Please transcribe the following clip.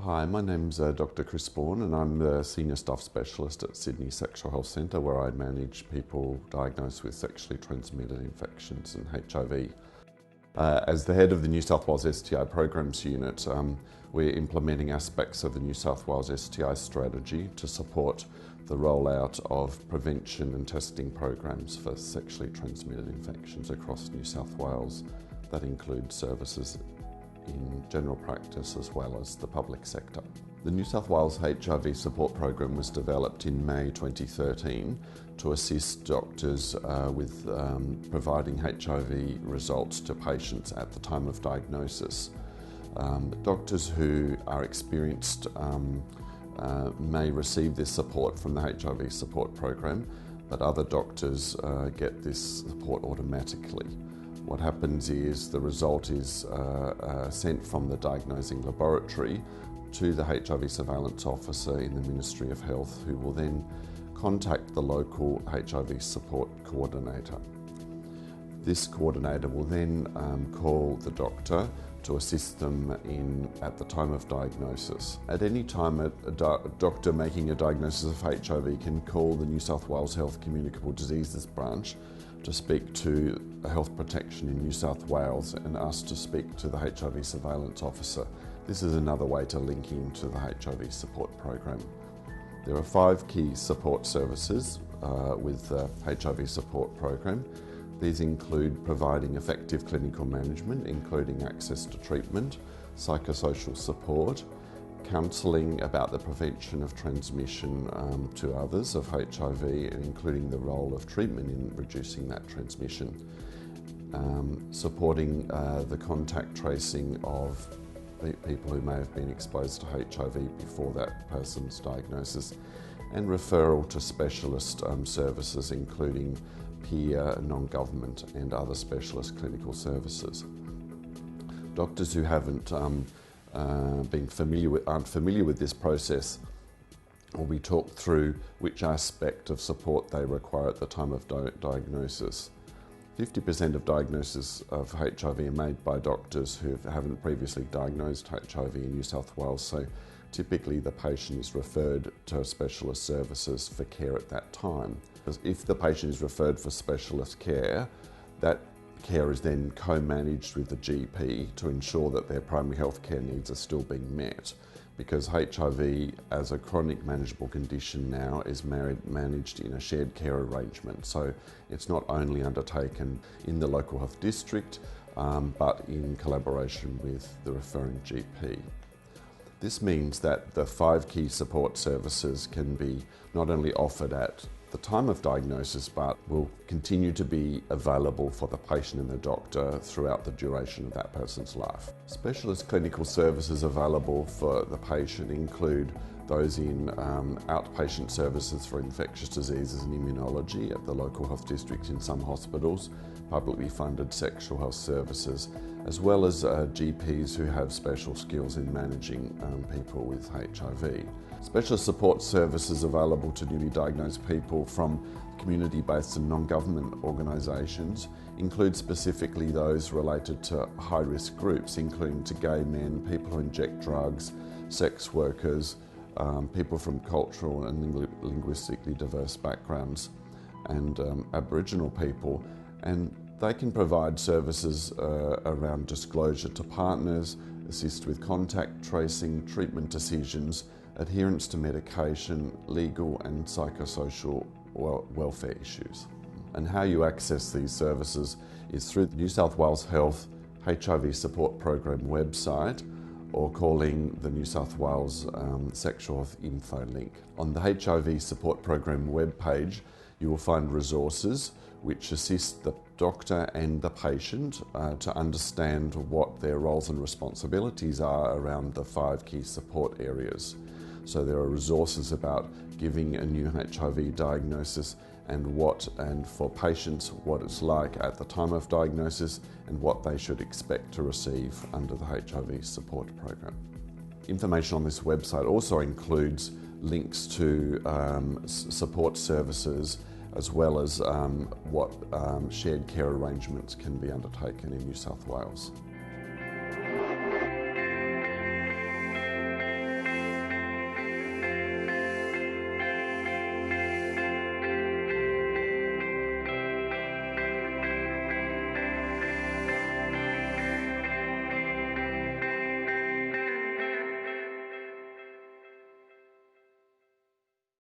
Hi, my name's Dr. Chris Bourne and I'm the Senior Staff Specialist at Sydney Sexual Health Centre, where I manage people diagnosed with sexually transmitted infections and HIV. As the head of the New South Wales STI Programs Unit, we're implementing aspects of the New South Wales STI strategy to support the rollout of prevention and testing programs for sexually transmitted infections across New South Wales. That includes services in general practice as well as the public sector. The New South Wales HIV Support Program was developed in May 2013 to assist doctors with providing HIV results to patients at the time of diagnosis. Doctors who are experienced may receive this support from the HIV Support Program, but other doctors get this support automatically. What happens is the result is sent from the diagnosing laboratory to the HIV surveillance officer in the Ministry of Health, who will then contact the local HIV support coordinator. This coordinator will then call the doctor to assist them at the time of diagnosis. At any time, a doctor making a diagnosis of HIV can call the New South Wales Health Communicable Diseases branch to speak to Health Protection in New South Wales and ask to speak to the HIV surveillance officer. This is another way to link into the HIV support program. There are 5 key support services with the HIV support program. These include providing effective clinical management, including access to treatment, psychosocial support, counselling about the prevention of transmission to others of HIV, including the role of treatment in reducing that transmission, supporting the contact tracing of people who may have been exposed to HIV before that person's diagnosis, and referral to specialist services, including peer, non-government and other specialist clinical services. Doctors who haven't aren't familiar with this process will be talked through which aspect of support they require at the time of diagnosis. 50% of diagnoses of HIV are made by doctors who haven't previously diagnosed HIV in New South Wales, so typically the patient is referred to specialist services for care at that time. If the patient is referred for specialist care, that care is then co-managed with the GP to ensure that their primary health care needs are still being met, because HIV as a chronic manageable condition now is managed in a shared care arrangement. So it's not only undertaken in the local health district, but in collaboration with the referring GP. This means that the 5 key support services can be not only offered at the time of diagnosis, but will continue to be available for the patient and the doctor throughout the duration of that person's life. Specialist clinical services available for the patient include those in outpatient services for infectious diseases and immunology at the local health district in some hospitals, publicly funded sexual health services, as well as GPs who have special skills in managing people with HIV. Specialist support services available to newly diagnosed people from community-based and non-government organisations include specifically those related to high-risk groups, including to gay men, people who inject drugs, sex workers, people from cultural and linguistically diverse backgrounds, and Aboriginal people. And they can provide services around disclosure to partners, assist with contact tracing, treatment decisions, adherence to medication, legal and psychosocial welfare issues. And how you access these services is through the New South Wales Health HIV Support Program website, or calling the New South Wales Sexual Health Info link. On the HIV Support Program webpage, you will find resources which assist the doctor and the patient to understand what their roles and responsibilities are around the 5 key support areas. So there are resources about giving a new HIV diagnosis and for patients what it's like at the time of diagnosis and what they should expect to receive under the HIV support program. Information on this website also includes links to support services, as well as what shared care arrangements can be undertaken in New South Wales.